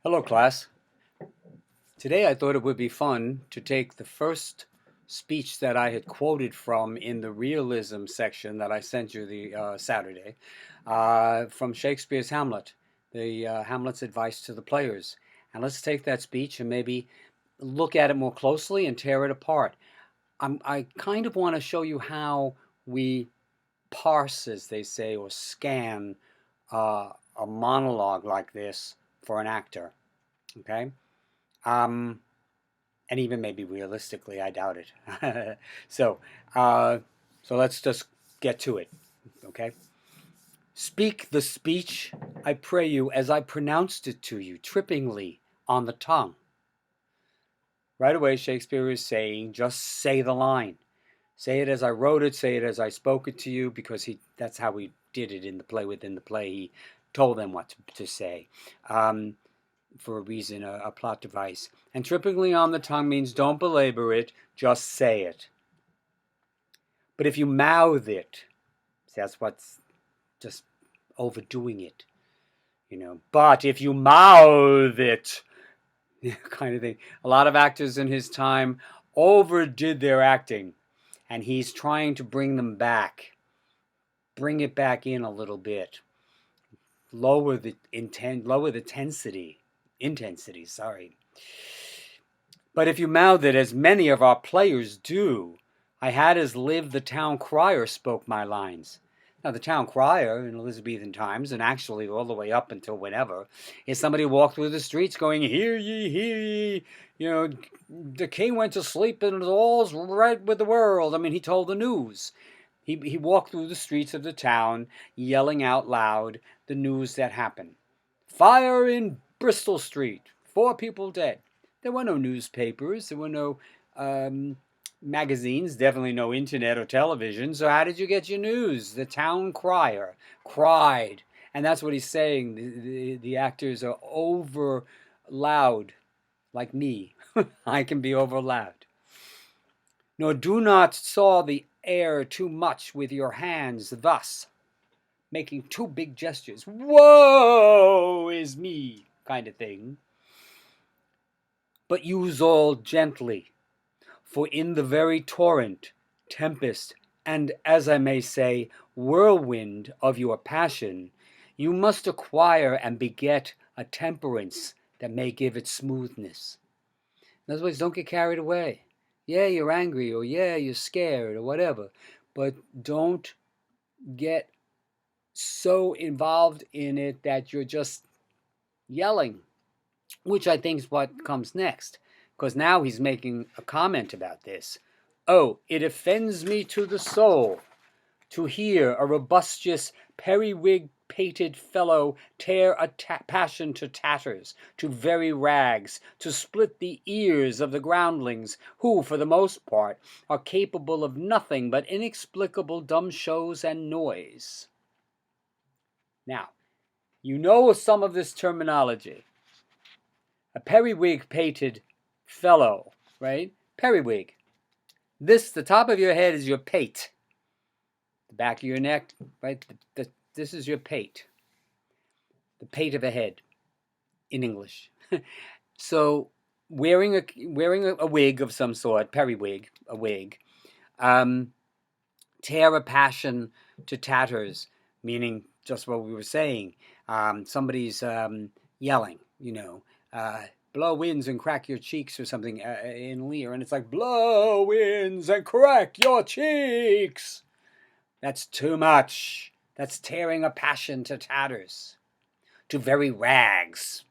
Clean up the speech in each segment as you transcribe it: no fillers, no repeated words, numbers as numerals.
Hello, class. Today I thought it would be fun to take the first speech that I had quoted from in the Realism section that I sent you the Saturday from Shakespeare's Hamlet, the Hamlet's advice to the players. And let's take that speech and maybe look at it more closely and tear it apart. I kind of want to show you how we parse, as they say, or scan a monologue like this for an actor. Okay? Um, and even maybe realistically, I doubt it. so, uh, so let's just get to it, okay? Speak the speech, I pray you, as I pronounced it to you, trippingly on the tongue. Right away, Shakespeare is saying, just say the line. Say it as I wrote it, say it as I spoke it to you, because that's how he did it in the play. Within the play, he told them what to say. For a reason, a plot device. And trippingly on the tongue means don't belabor it, just say it. But if you mouth it, that's what's just overdoing it, But if you mouth it, kind of thing. A lot of actors in his time overdid their acting, and he's trying to bring them back. Bring it back in a little bit. Lower the intensity, sorry. But if you mouth it, as many of our players do, I had as live the town crier spoke my lines. Now, the town crier in Elizabethan times, and actually all the way up until whenever, is somebody who walked through the streets going, hear ye, hear ye, the king went to sleep and all's right with the world. I mean, he told the news. He walked through the streets of the town, yelling out loud the news that happened. Fire in Bristol Street, 4 people dead. There were no newspapers. There were no magazines. Definitely no internet or television. So how did you get your news? The town crier cried. And that's what he's saying. The actors are over loud, like me. I can be over loud. Nor do not saw the air too much with your hands thus, making 2 big gestures. Woe is me, kind of thing. But use all gently, for in the very torrent, tempest, and, as I may say, whirlwind of your passion, you must acquire and beget a temperance that may give it smoothness. In other words, don't get carried away. Yeah, you're angry, or yeah, you're scared, or whatever, but don't get so involved in it that you're just yelling, which I think is what comes next, because now he's making a comment about this. Oh, it offends me to the soul to hear a robustious, periwig-pated fellow tear a passion to tatters, to very rags, to split the ears of the groundlings, who, for the most part, are capable of nothing but inexplicable dumb shows and noise. Now, you know some of this terminology. A periwig-pated fellow, right? Periwig. The top of your head is your pate. The back of your neck, right? This is your pate. The pate of a head, in English. So, wearing a wig of some sort, periwig, a wig, tear a passion to tatters, meaning just what we were saying. Somebody's yelling, blow winds and crack your cheeks or something in Lear, and it's like, blow winds and crack your cheeks. That's too much. That's tearing a passion to tatters, to very rags.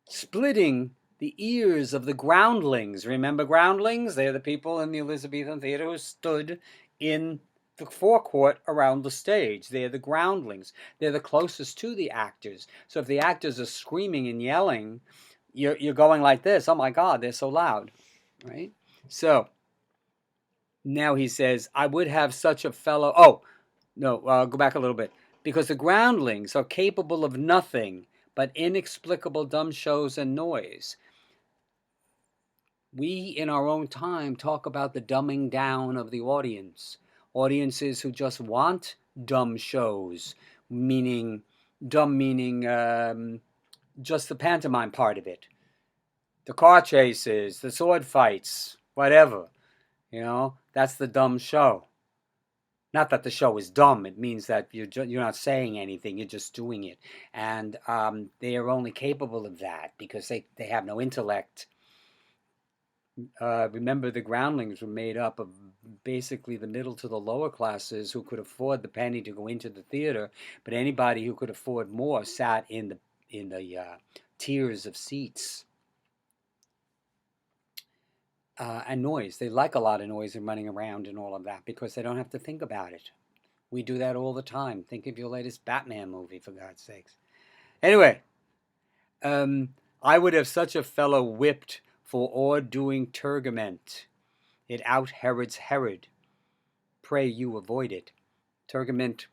Splitting the ears of the groundlings. Remember groundlings? They're the people in the Elizabethan theater who stood in the forecourt around the stage. They're the groundlings. They're the closest to the actors. So if the actors are screaming and yelling, you're going like this. Oh my God, they're so loud, right? So now he says, I would have such a fellow. Oh, no, go back a little bit. Because the groundlings are capable of nothing but inexplicable dumb shows and noise. We, in our own time, talk about the dumbing down of the audience. Audiences who just want dumb shows, meaning just the pantomime part of it. The car chases, the sword fights, whatever. That's the dumb show. Not that the show is dumb. It means that you're not saying anything. You're just doing it. And they are only capable of that because they have no intellect. Remember, the groundlings were made up of basically the middle to the lower classes who could afford the penny to go into the theater, but anybody who could afford more sat in the tiers of seats. And noise. They like a lot of noise and running around and all of that because they don't have to think about it. We do that all the time. Think of your latest Batman movie, for God's sakes. Anyway, I would have such a fellow whipped for all doing Tergament. It out Herod's Herod. Pray you avoid it. Tergament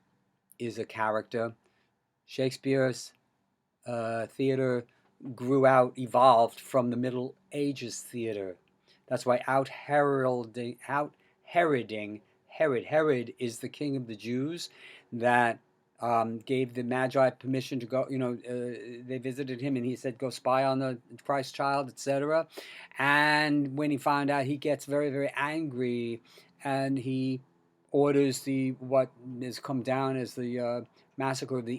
is a character. Shakespeare's theater grew out, evolved from the Middle Ages theater. That's why Herod is the king of the Jews that gave the Magi permission to go. They visited him and he said, go spy on the Christ child, etc. And when he found out, he gets very, very angry and he orders what has come down as the massacre of the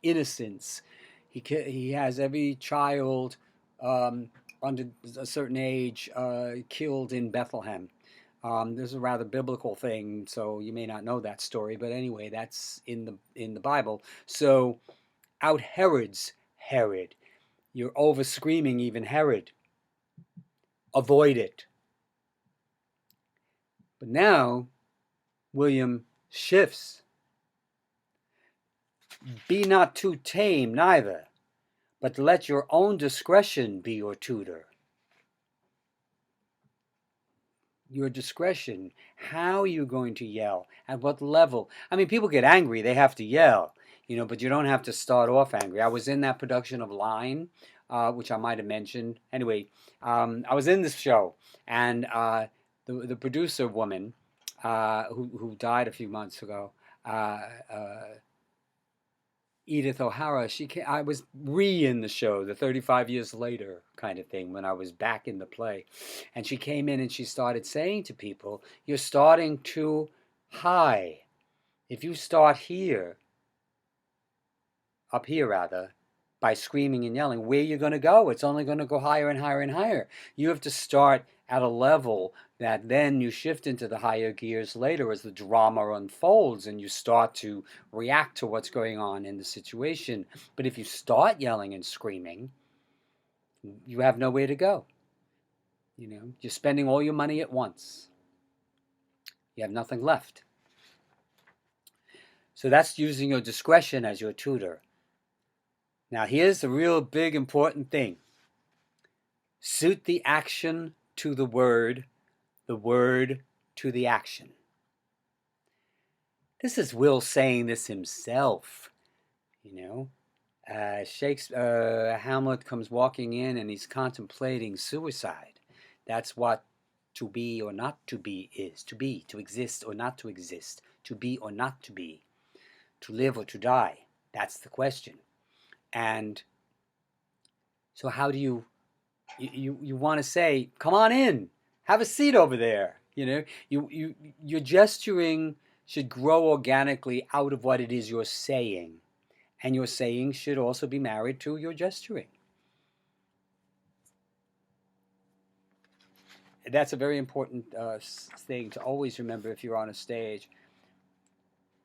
innocents. He has every child under a certain age killed in Bethlehem. This is a rather biblical thing, so you may not know that story, but anyway, that's in the Bible. So out Herod's Herod. You're over screaming even Herod. Avoid it. But now William shifts. Be not too tame neither, but let your own discretion be your tutor. Your discretion. How are you going to yell? At what level? I mean, people get angry. They have to yell, but you don't have to start off angry. I was in that production of Line, which I might have mentioned. Anyway, I was in this show, and the producer woman, who died a few months ago, Edith O'Hara, I was in the show, the 35 years later kind of thing, when I was back in the play. And she came in and she started saying to people, you're starting too high. If you start up here rather, by screaming and yelling, where are you going to go? It's only going to go higher and higher and higher. You have to start at a level that then you shift into the higher gears later as the drama unfolds and you start to react to what's going on in the situation. But if you start yelling and screaming, you have nowhere to go. You're spending all your money at once. You have nothing left. So that's using your discretion as your tutor. Now here's the real big important thing. Suit the action to the word to the action. This is Will saying this himself. Shakespeare, Hamlet comes walking in and he's contemplating suicide. That's what to be or not to be is. To be, to exist or not to exist. To be or not to be. To live or to die. That's the question. And so how do you want to say, come on in, have a seat over there. Your gesturing should grow organically out of what it is you're saying. And your saying should also be married to your gesturing. That's a very important thing to always remember if you're on a stage.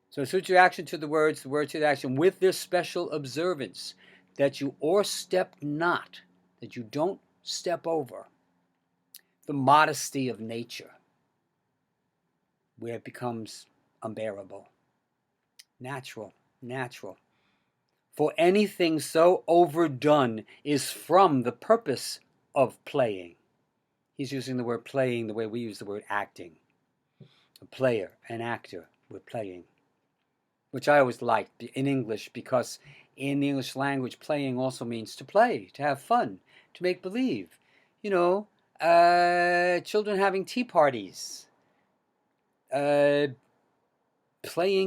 So suit your action to the word to the action, with this special observance that you o'erstep not, that you don't step over the modesty of nature, where it becomes unbearable. Natural. For anything so overdone is from the purpose of playing. He's using the word playing the way we use the word acting. A player, an actor, we're playing. Which I always liked in English, because in the English language, playing also means to play, to have fun, to make believe. Children having tea parties, playing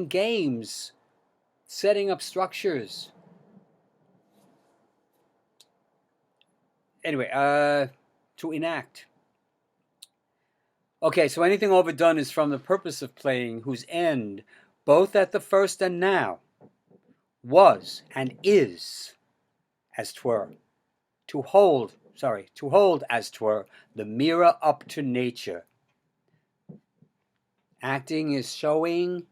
games, setting up structures. Anyway, to enact. Okay, so anything overdone is from the purpose of playing, whose end, both at the first and now, was and is, as 'twere, to hold, as 'twere, the mirror up to nature. Acting is showing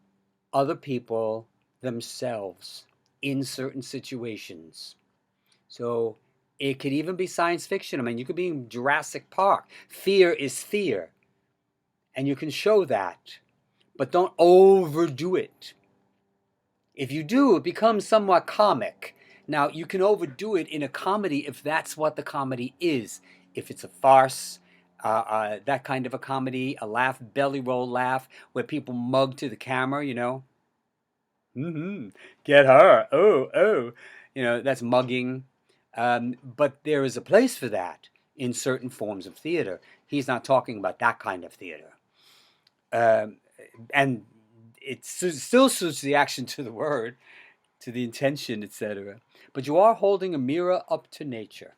other people themselves in certain situations. So it could even be science fiction. I mean, you could be in Jurassic Park. Fear is fear. And you can show that, but don't overdo it. If you do, it becomes somewhat comic. Now, you can overdo it in a comedy if that's what the comedy is. If it's a farce, that kind of a comedy, a laugh, belly roll laugh, where people mug to the camera, get her, oh, that's mugging. But there is a place for that in certain forms of theater. He's not talking about that kind of theater. And it still suits the action to the word, to the intention, etc. But you are holding a mirror up to nature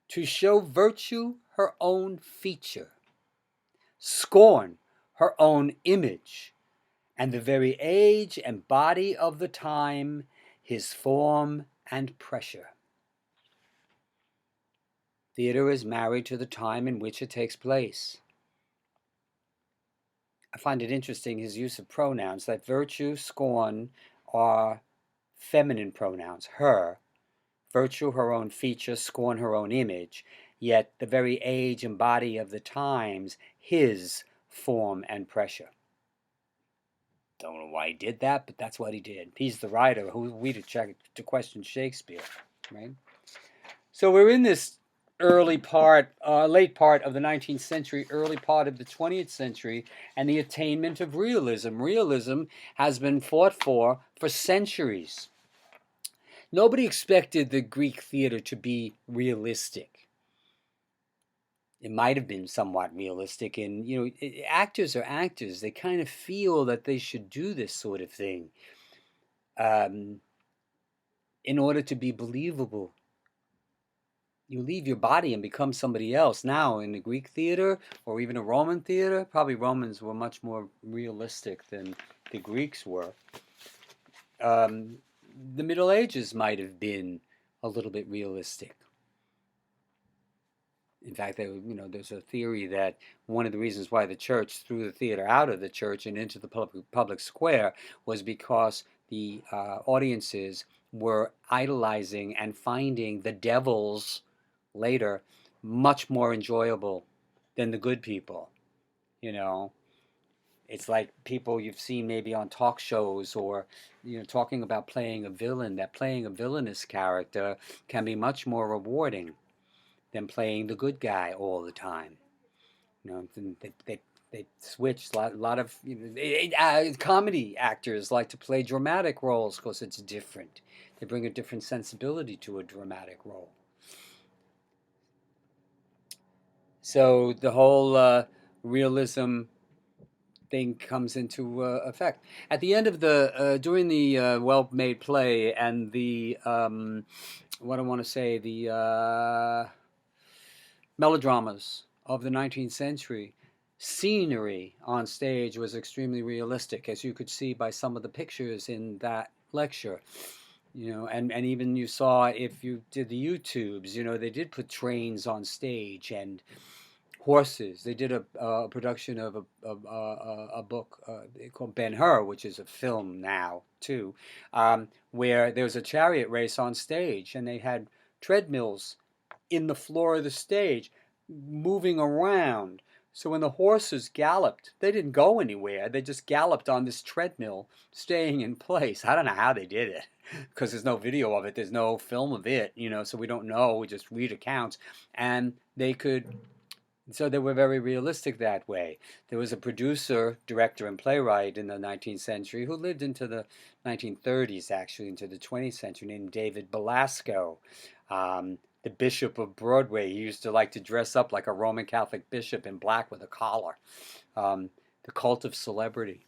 to show virtue her own feature, scorn her own image, and the very age and body of the time his form and pressure. Theater is married to the time in which it takes place. I find it interesting his use of pronouns, that virtue, scorn are feminine pronouns, her, virtue her own feature, scorn her own image, yet the very age and body of the times, his form and pressure. Don't know why he did that, but that's what he did. He's the writer. Who are we to question Shakespeare, right? So we're in this late part of the 19th century, early part of the 20th century, and the attainment of realism. Realism has been fought for centuries. Nobody expected the Greek theater to be realistic. It might have been somewhat realistic, and actors are actors. They kind of feel that they should do this sort of thing in order to be believable. You leave your body and become somebody else. Now, in the Greek theater or even a Roman theater, probably Romans were much more realistic than the Greeks were. The Middle Ages might have been a little bit realistic. In fact, there's a theory that one of the reasons why the church threw the theater out of the church and into the public square was because the audiences were idolizing and finding the devils later much more enjoyable than the good people. It's like people you've seen maybe on talk shows or talking about playing a villain, that playing a villainous character can be much more rewarding than playing the good guy all the time. They switch. A lot of comedy actors like to play dramatic roles because it's different. They bring a different sensibility to a dramatic role. So the whole realism thing comes into effect at the end of during the well-made play and the what I want to say, the melodramas of the 19th century. Scenery on stage was extremely realistic, as you could see by some of the pictures in that lecture. And even you saw, if you did the YouTubes, they did put trains on stage and horses. They did a production of a book called Ben-Hur, which is a film now too, where there was a chariot race on stage, and they had treadmills in the floor of the stage moving around. So when the horses galloped, they didn't go anywhere. They just galloped on this treadmill, staying in place. I don't know how they did it, because there's no video of it. There's no film of it, so we don't know. We just read accounts. And so they were very realistic that way. There was a producer, director, and playwright in the 19th century who lived into the 1930s, actually, into the 20th century, named David Belasco. The Bishop of Broadway. He used to like to dress up like a Roman Catholic bishop in black with a collar. The Cult of Celebrity.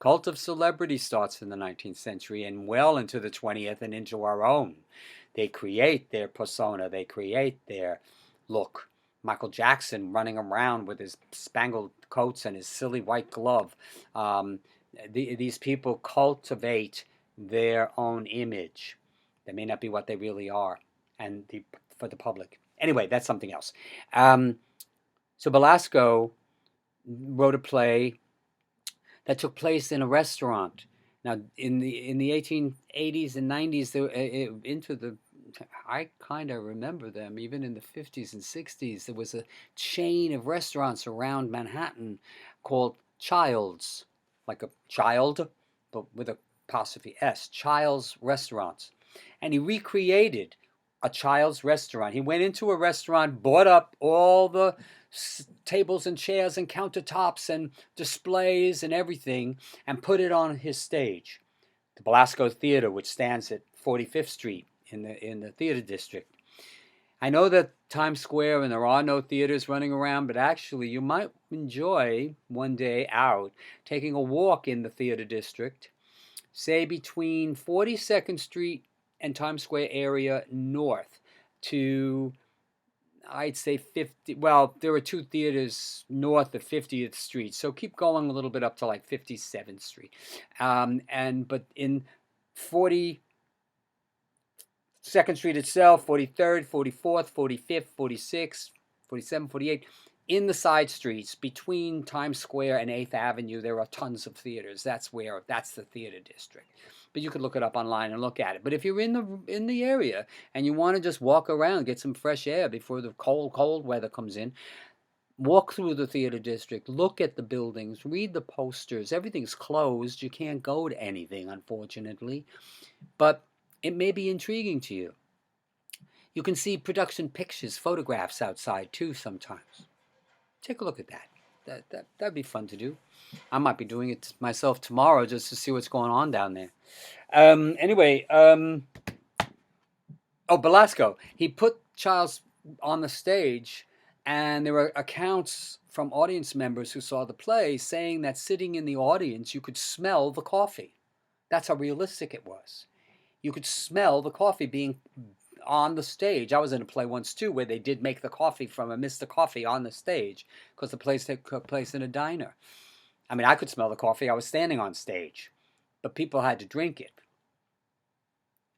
Cult of celebrity starts in the 19th century and well into the 20th and into our own. They create their persona, they create their look. Michael Jackson running around with his spangled coats and his silly white glove. Um, these people cultivate their own image. They may not be what they really are, and for the public. Anyway, that's something else. So Belasco wrote a play that took place in a restaurant. Now, in the 1880s and 90s, into the I kind of remember them even in the 50s and 60s. There was a chain of restaurants around Manhattan called Childs, like a child, but with a apostrophe S, Childs Restaurants. And he recreated a Child's restaurant. He went into a restaurant, bought up all the tables and chairs and countertops and displays and everything, and put it on his stage. The Belasco Theater, which stands at 45th Street in the theater district. I know that Times Square and there are no theaters running around, but actually you might enjoy one day out taking a walk in the theater district, say between 42nd Street and Times Square area north to, I'd say 50, well, there are two theaters north of 50th Street, so keep going a little bit up to like 57th Street. But in 42nd Street itself, 43rd, 44th, 45th, 46th, 47th, 48th, in the side streets between Times Square and 8th Avenue, there are tons of theaters. That's the theater district. But you could look it up online and look at it. But if you're in the area and you want to just walk around, get some fresh air before the cold weather comes in, walk through the theater district, look at the buildings, read the posters. Everything's closed. You can't go to anything, unfortunately. But it may be intriguing to you. You can see production pictures, photographs outside too sometimes. Take a look at that. That'd be fun to do. I might be doing it myself tomorrow just to see what's going on down there. Belasco. He put Childs on the stage, and there were accounts from audience members who saw the play saying that sitting in the audience, you could smell the coffee. That's how realistic it was. You could smell the coffee being on the stage. I was in a play once too where they did make the coffee from a Mr. Coffee on the stage because the play took place in a diner. I mean, I could smell the coffee. I was standing on stage, but people had to drink it.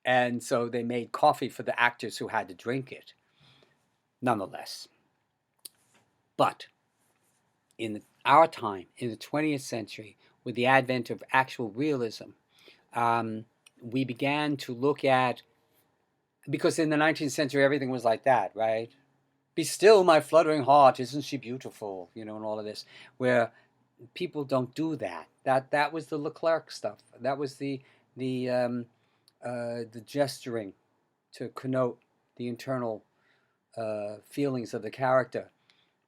And so they made coffee for the actors who had to drink it, nonetheless. But in our time, in the 20th century, with the advent of actual realism, we began to look at, because in the 19th century, everything was like that, right? Be still, my fluttering heart, isn't she beautiful? And all of this, where people don't do that. That was the Leclerc stuff. That was the gesturing to connote the internal feelings of the character.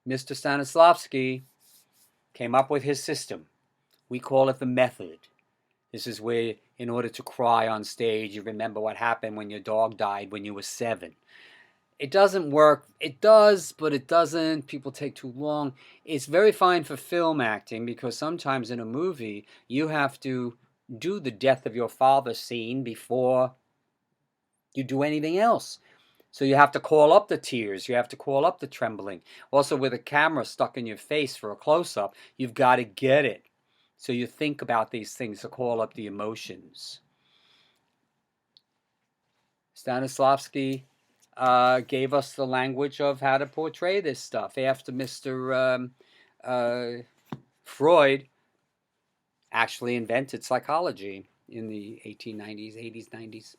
Mr. Stanislavski came up with his system. We call it the method. This is where, in order to cry on stage, you remember what happened when your dog died when you were 7. It doesn't work. It does, but it doesn't. People take too long. It's very fine for film acting because sometimes in a movie, you have to do the death of your father scene before you do anything else. So you have to call up the tears. You have to call up the trembling. Also, with a camera stuck in your face for a close-up, you've got to get it. So you think about these things to call up the emotions. Stanislavski gave us the language of how to portray this stuff. After Mr. Freud actually invented psychology in the 1890s, 80s, 90s.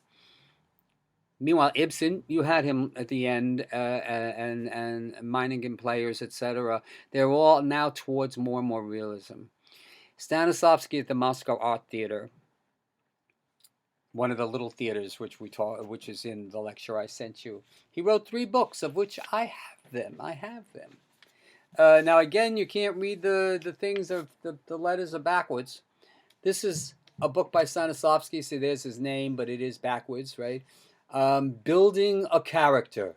Meanwhile, Ibsen, you had him at the end, and Meiningen players, etc. They're all now towards more and more realism. Stanislavski at the Moscow Art Theater, one of the little theaters which is in the lecture I sent you. He wrote 3 books, of which I have them. Now again, you can't read the things of the letters are backwards. This is a book by Stanislavski. See, there's his name, but it is backwards, right? Building a character.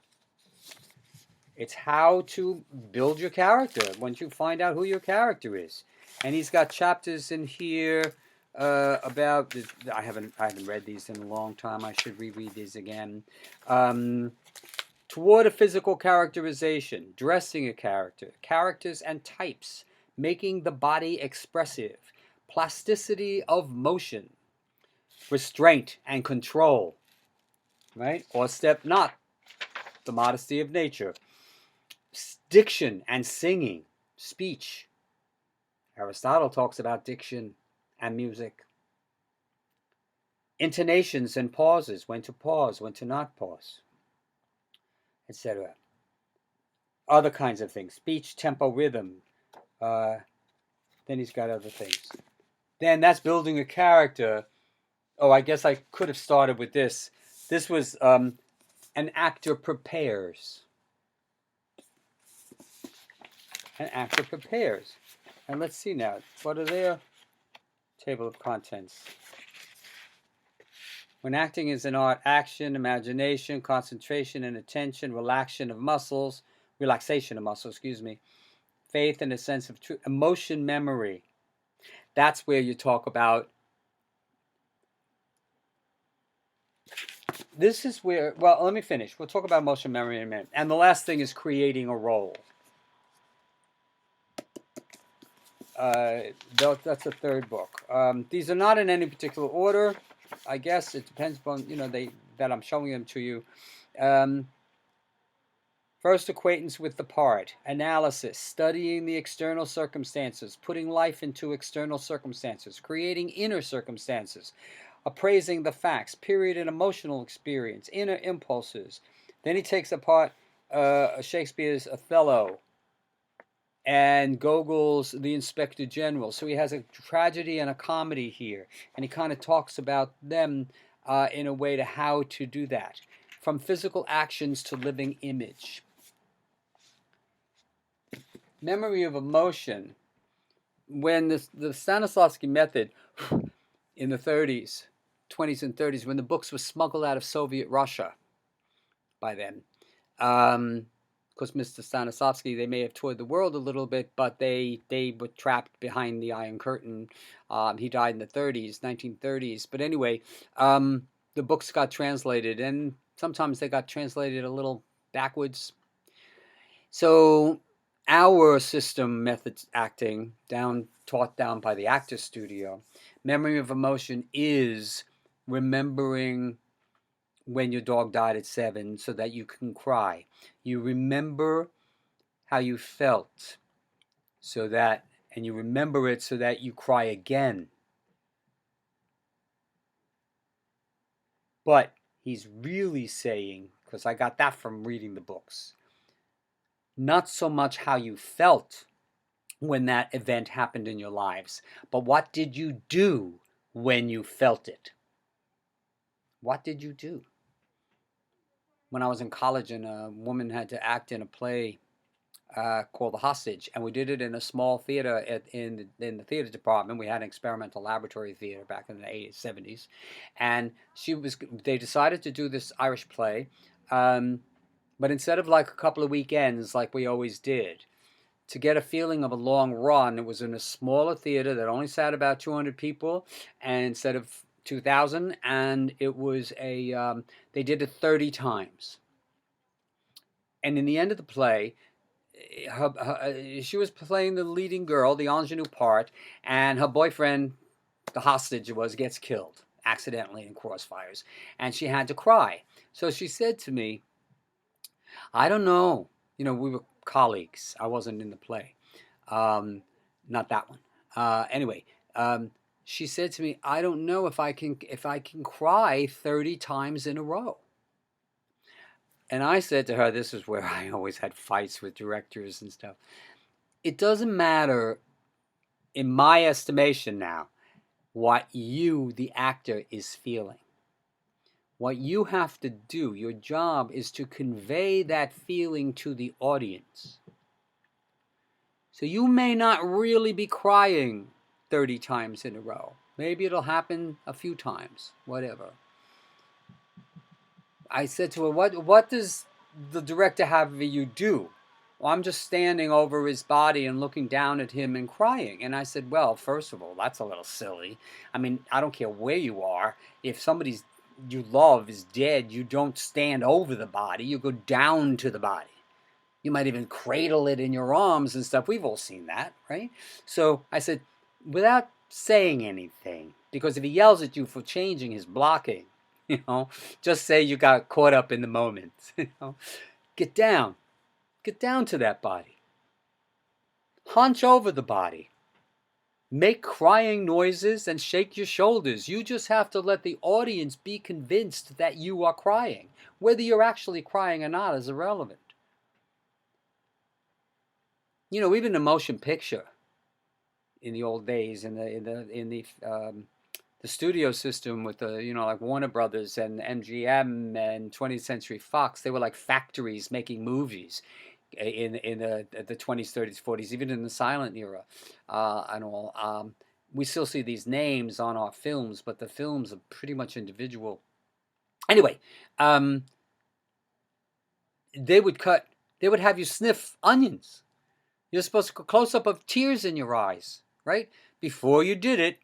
It's how to build your character once you find out who your character is. And he's got chapters in here about this. I haven't read these in a long time. I should reread these again. Um, Toward a physical characterization, dressing a character, characters and types, making the body expressive, plasticity of motion, restraint and control, right? Or step not, the modesty of nature, diction and singing, speech. Aristotle talks about diction and music, intonations and pauses, when to pause, when to not pause, etc. Other kinds of things, speech, tempo, rhythm. Then he's got other things. Then that's building a character. Oh, I guess I could have started with this. This was an actor prepares. An actor prepares. And let's see now. What are their table of contents? When acting is an art, action, imagination, concentration and attention, relaxation of muscles, faith and a sense of truth, emotion, memory. That's where you talk about. This is where, well, let me finish. We'll talk about emotion, memory in a minute. And the last thing is creating a role. That's the third book. These are not in any particular order. I guess it depends upon, that I'm showing them to you. First, acquaintance with the part, analysis, studying the external circumstances, putting life into external circumstances, creating inner circumstances, appraising the facts, period and emotional experience, inner impulses. Then he takes apart Shakespeare's Othello and Gogol's The Inspector General. So he has a tragedy and a comedy here, and he kind of talks about them in a way to how to do that, from physical actions to living image. Memory of emotion. When the Stanislavski method in the 30s, 20s and 30s, when the books were smuggled out of Soviet Russia by then, because Mr. Stanislavski, they may have toured the world a little bit, but they were trapped behind the Iron Curtain. He died in the 30s, 1930s. But anyway, the books got translated, and sometimes they got translated a little backwards. So our system methods acting, taught down by the Actors Studio, memory of emotion is remembering when your dog died at 7 so that you can cry. You remember how you felt and you remember it so that you cry again. But he's really saying, because I got that from reading the books, not so much how you felt when that event happened in your lives, but what did you do when you felt it? What did you do? When I was in college and a woman had to act in a play called The Hostage, and we did it in a small theater in the theater department. We had an experimental laboratory theater back in the 80s, 70s, and they decided to do this Irish play, but instead of like a couple of weekends like we always did, to get a feeling of a long run, it was in a smaller theater that only sat about 200 people, and instead of 2,000, and it was they did it 30 times. And in the end of the play, she was playing the leading girl, the ingenue part, and her boyfriend, the hostage gets killed accidentally in crossfires, and she had to cry. So she said to me, I don't know, we were colleagues. I wasn't in the play, not that one. Anyway, she said to me, I don't know if I can cry 30 times in a row. And I said to her, this is where I always had fights with directors and stuff. It doesn't matter, in my estimation now, what you, the actor, is feeling. What you have to do, your job, is to convey that feeling to the audience. So you may not really be crying 30 times in a row. Maybe it'll happen a few times, whatever. I said to her, what does the director have you do? Well, I'm just standing over his body and looking down at him and crying. And I said, well, first of all, that's a little silly. I mean, I don't care where you are. If somebody's you love is dead, you don't stand over the body, you go down to the body. You might even cradle it in your arms and stuff. We've all seen that, right? So I said, without saying anything, because if he yells at you for changing his blocking, just say you got caught up in the moment. Get down. Get down to that body. Hunch over the body. Make crying noises and shake your shoulders. You just have to let the audience be convinced that you are crying. Whether you're actually crying or not is irrelevant. Even a motion picture in the old days, in the studio system with like Warner Brothers and MGM and 20th Century Fox, they were like factories making movies in the 20s, 30s, 40s, even in the silent era, and all. We still see these names on our films, but the films are pretty much individual. Anyway, they would have you sniff onions. You're supposed to go close up of tears in your eyes, right? Before you did it,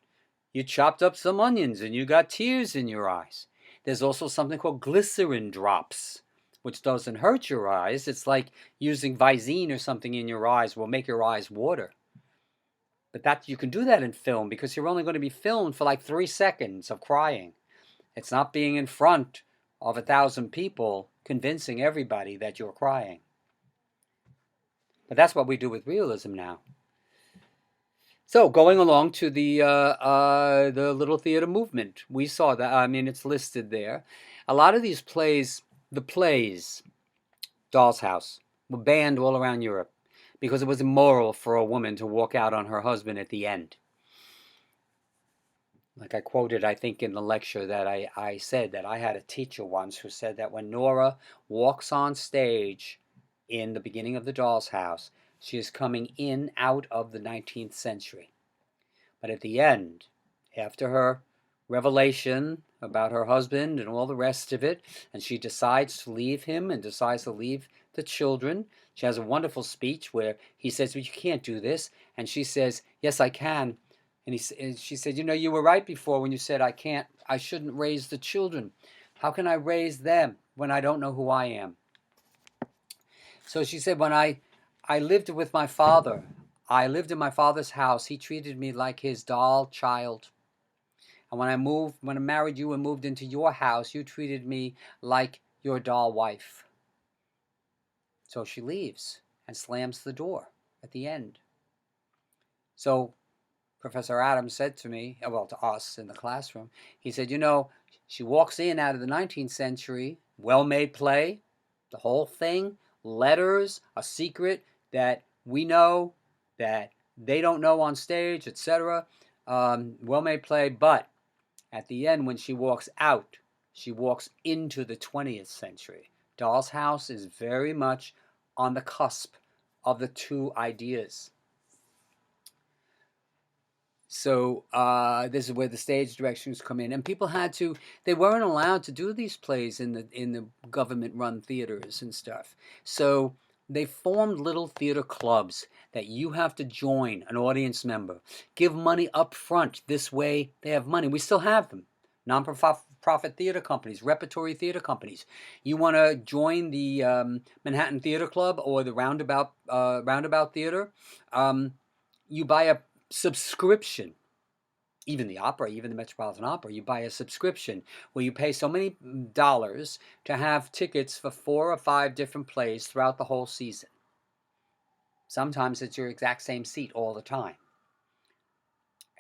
you chopped up some onions and you got tears in your eyes. There's also something called glycerin drops, which doesn't hurt your eyes. It's like using Visine or something in your eyes will make your eyes water. But that you can do that in film because you're only going to be filmed for like 3 seconds of crying. It's not being in front of 1,000 people convincing everybody that you're crying. But that's what we do with realism now. So going along to the little theater movement, we saw that. I mean, it's listed there. A lot of these plays, Doll's House, were banned all around Europe because it was immoral for a woman to walk out on her husband at the end. Like I quoted, I think, in the lecture that I said that I had a teacher once who said that when Nora walks on stage in the beginning of the Doll's House, she is coming out of the 19th century. But at the end, after her revelation about her husband and all the rest of it, and she decides to leave him and decides to leave the children, she has a wonderful speech where he says, well, you can't do this. And she says, yes, I can. And she said, you were right before when you said I shouldn't raise the children. How can I raise them when I don't know who I am? So she said, when I lived with my father, I lived in my father's house. He treated me like his doll child. And when I married you and moved into your house, you treated me like your doll wife. So she leaves and slams the door at the end. So Professor Adams said to me, well, to us in the classroom, he said, she walks in out of the 19th century, well-made play, the whole thing, letters, a secret that we know, that they don't know on stage, etc. Well-made play, but at the end, when she walks out, she walks into the 20th century. Doll's House is very much on the cusp of the two ideas. So this is where the stage directions come in, and people they weren't allowed to do these plays in the government-run theaters and stuff. So they formed little theater clubs that you have to join, an audience member, give money up front. This way they have money. We still have them. Non-profit theater companies, repertory theater companies. You want to join the Manhattan Theater Club or the Roundabout Theater, you buy a subscription. Even the opera, even the Metropolitan Opera, you buy a subscription where you pay so many dollars to have tickets for 4 or 5 different plays throughout the whole season. Sometimes it's your exact same seat all the time.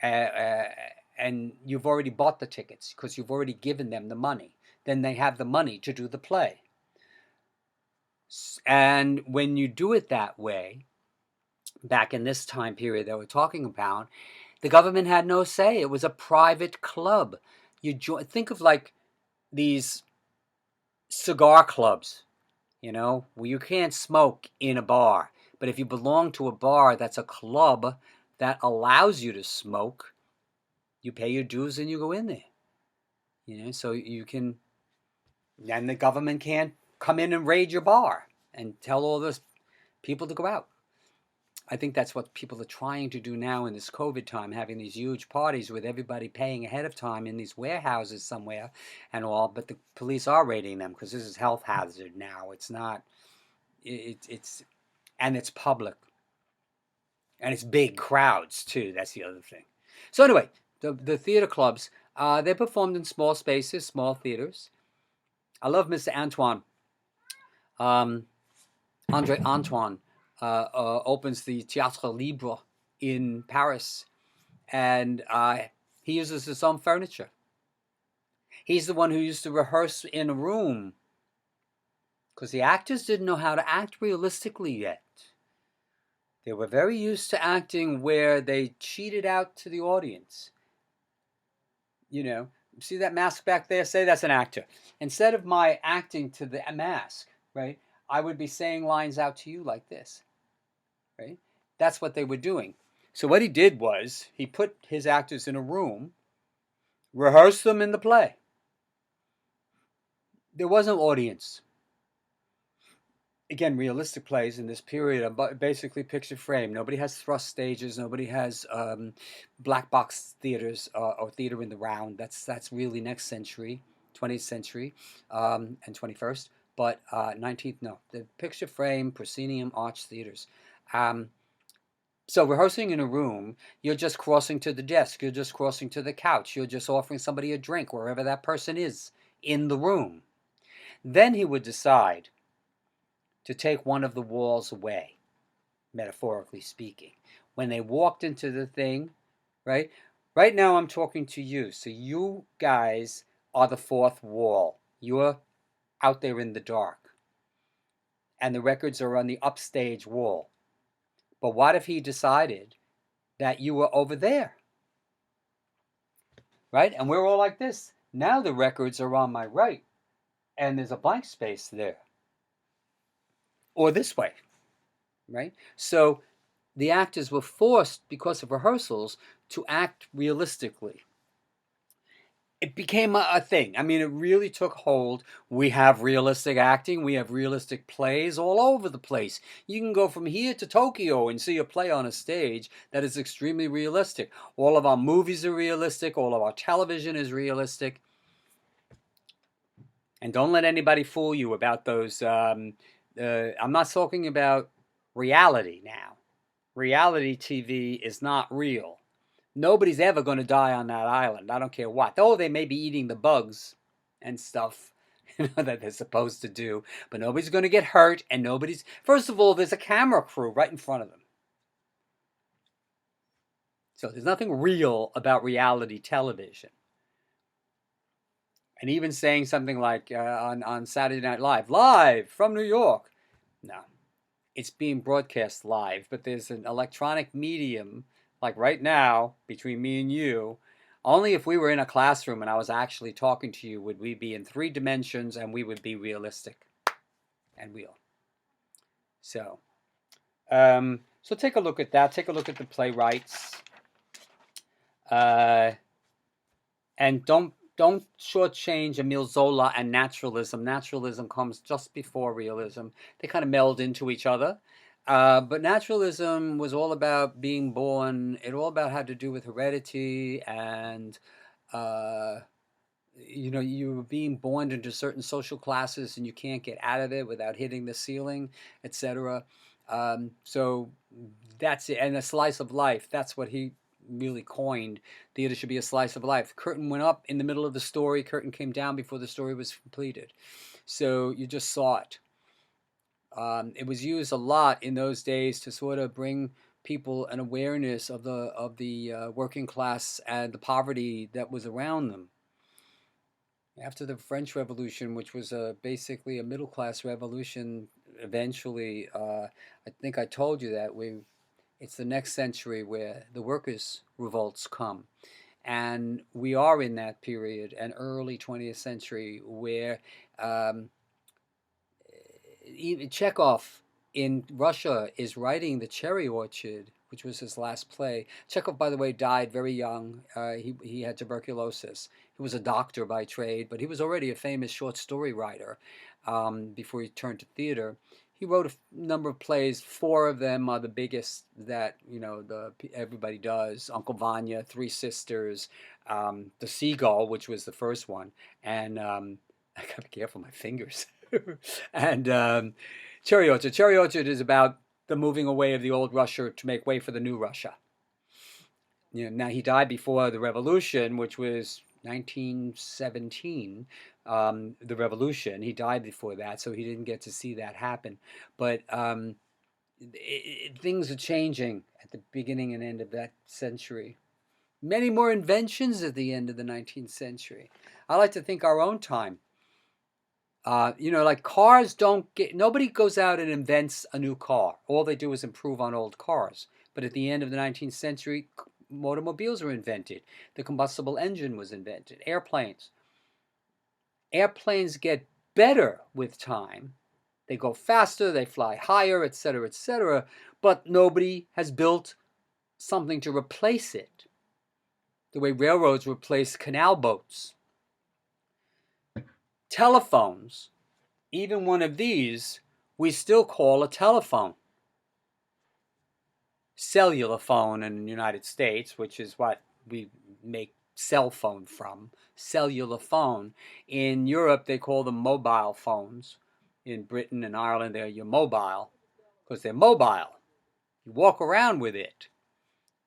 And you've already bought the tickets because you've already given them the money. Then they have the money to do the play. And when you do it that way, back in this time period that we're talking about, the government had no say. It was a private club. Think of like these cigar clubs, where you can't smoke in a bar. But if you belong to a bar that's a club that allows you to smoke, you pay your dues and you go in there. So you can, and the government can't come in and raid your bar and tell all this people to go out. I think that's what people are trying to do now in this COVID time, having these huge parties with everybody paying ahead of time in these warehouses somewhere and all. But the police are raiding them because this is health hazard now. It's not. It's and it's public and it's big crowds too. That's the other thing. So anyway, the theater clubs, they performed in small spaces, small theaters. I love Mr. Antoine. Um, Andre Antoine opens the Théâtre Libre in Paris, and he uses his own furniture. He's the one who used to rehearse in a room because the actors didn't know how to act realistically yet. They were very used to acting where they cheated out to the audience. You know, see that mask back there? Say that's an actor. Instead of my acting to the mask, right, I would be saying lines out to you like this, right? That's what they were doing. So what he did was he put his actors in a room, rehearsed them in the play. There was no audience. Again, realistic plays in this period are basically picture frame. Nobody has thrust stages. Nobody has black box theaters or theater in the round. That's really next century, 20th century, and 21st. But 19th, no. The picture frame, proscenium, arch theaters. So rehearsing in a room, you're just crossing to the desk. You're just crossing to the couch. You're just offering somebody a drink wherever that person is in the room. Then he would decide to take one of the walls away, metaphorically speaking. When they walked into the thing, right? Right now I'm talking to you. So you guys are the fourth wall. You're out there in the dark. And the records are on the upstage wall. But what if he decided that you were over there? Right? And we're all like this. Now the records are on my right. And there's a blank space there. Or this way. Right? So the actors were forced, because of rehearsals, to act realistically. It became a thing. I mean, it really took hold. We have realistic acting. We have realistic plays all over the place. You can go from here to Tokyo and see a play on a stage that is extremely realistic. All of our movies are realistic. All of our television is realistic. And don't let anybody fool you about those. I'm not talking about reality now. Reality TV is not real. Nobody's ever going to die on that island. I don't care what. Oh, they may be eating the bugs and stuff that they're supposed to do. But nobody's going to get hurt. And nobody's... First of all, there's a camera crew right in front of them. So there's nothing real about reality television. And even saying something like on Saturday Night live from New York. No. It's being broadcast live. But there's an electronic medium... Like right now, between me and you, only if we were in a classroom and I was actually talking to you would we be in 3 dimensions and we would be realistic and real. So take a look at that. Take a look at the playwrights. And don't shortchange Emile Zola and naturalism. Naturalism comes just before realism. They kind of meld into each other. But naturalism was all about being born. It all about had to do with heredity and, you were being born into certain social classes and you can't get out of it without hitting the ceiling, etc. So that's it. And a slice of life, that's what he really coined. Theater should be a slice of life. Curtain went up in the middle of the story. Curtain came down before the story was completed. So you just saw it. It was used a lot in those days to sort of bring people an awareness of the working class and the poverty that was around them. After the French Revolution, which was basically a middle class revolution, eventually, I think I told you that it's the next century where the workers' revolts come. And we are in that period, an early 20th century, where Chekhov in Russia is writing The Cherry Orchard, which was his last play. Chekhov, by the way, died very young. He had tuberculosis. He was a doctor by trade, but he was already a famous short story writer before he turned to theater. He wrote a number of plays. Four of them are the biggest that everybody does. Uncle Vanya, Three Sisters, The Seagull, which was the first one, and I gotta be careful my fingers. And Cherry Orchard. Cherry Orchard is about the moving away of the old Russia to make way for the new Russia. Now he died before the revolution, which was 1917. The revolution. He died before that, so he didn't get to see that happen. But things are changing at the beginning and end of that century. Many more inventions at the end of the 19th century. I like to think our own time. Like cars nobody goes out and invents a new car. All they do is improve on old cars. But at the end of the 19th century, automobiles were invented. The combustible engine was invented. Airplanes. Airplanes get better with time. They go faster, they fly higher, etc., etc., but nobody has built something to replace it. The way railroads replace canal boats. Telephones, even one of these, we still call a telephone. Cellular phone in the United States, which is what we make cell phone from. Cellular phone. In Europe, they call them mobile phones. In Britain and Ireland, they're your mobile, because they're mobile. You walk around with it,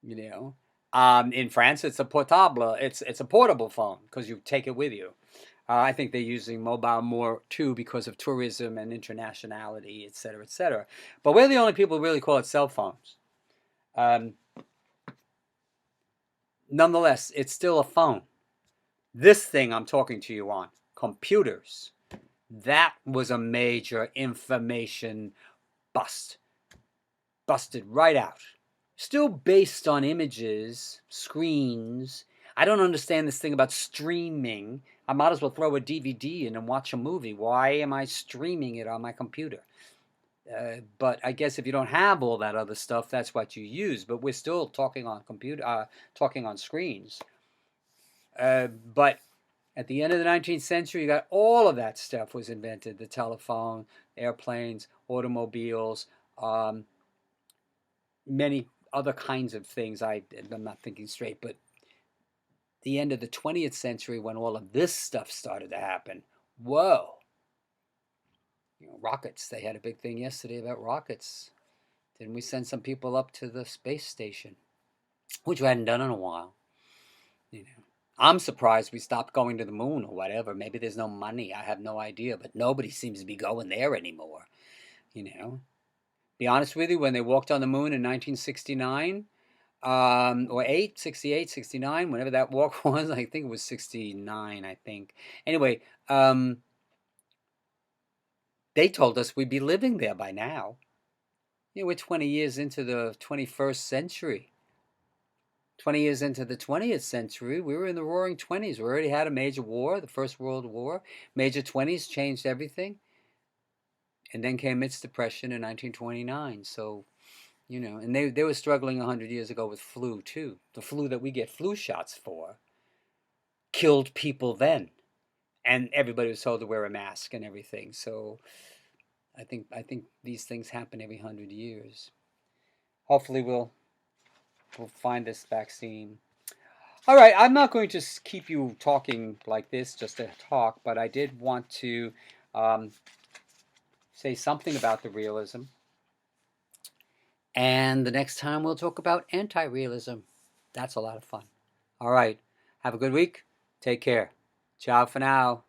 In France, it's a portable. It's a portable phone because you take it with you. I think they're using mobile more too because of tourism and internationality, etc., etc. But we're the only people who really call it cell phones. Nonetheless, it's still a phone. This thing I'm talking to you on, computers, that was a major information bust. Busted right out. Still based on images, screens. I don't understand this thing about streaming. I might as well throw a DVD in and watch a movie. Why am I streaming it on my computer? But I guess if you don't have all that other stuff, that's what you use. But we're still talking on talking on screens. But at the end of the 19th century, you got all of that stuff was invented: the telephone, airplanes, automobiles, many other kinds of things. I'm not thinking straight, but the end of the 20th century, when all of this stuff started to happen, whoa. Rockets. They had a big thing yesterday about rockets. Didn't we send some people up to the space station, which we hadn't done in a while? I'm surprised we stopped going to the moon or whatever. Maybe there's no money. I have no idea, but nobody seems to be going there anymore. Be honest with you, when they walked on the moon in 1969, or 68, 69, whenever that walk was, I think it was 69, I think. Anyway, they told us we'd be living there by now. We're 20 years into the 21st century. 20 years into the 20th century, we were in the roaring 20s. We already had a major war, the First World War. Major 20s changed everything. And then came its depression in 1929. So, and they were struggling 100 years ago with flu, too. The flu that we get flu shots for killed people then. And everybody was told to wear a mask and everything. So I think these things happen every 100 years. Hopefully we'll find this vaccine. All right, I'm not going to keep you talking like this just to talk, but I did want to say something about the realism. And the next time we'll talk about anti-realism. That's a lot of fun. All right, have a good week. Take care. Ciao for now.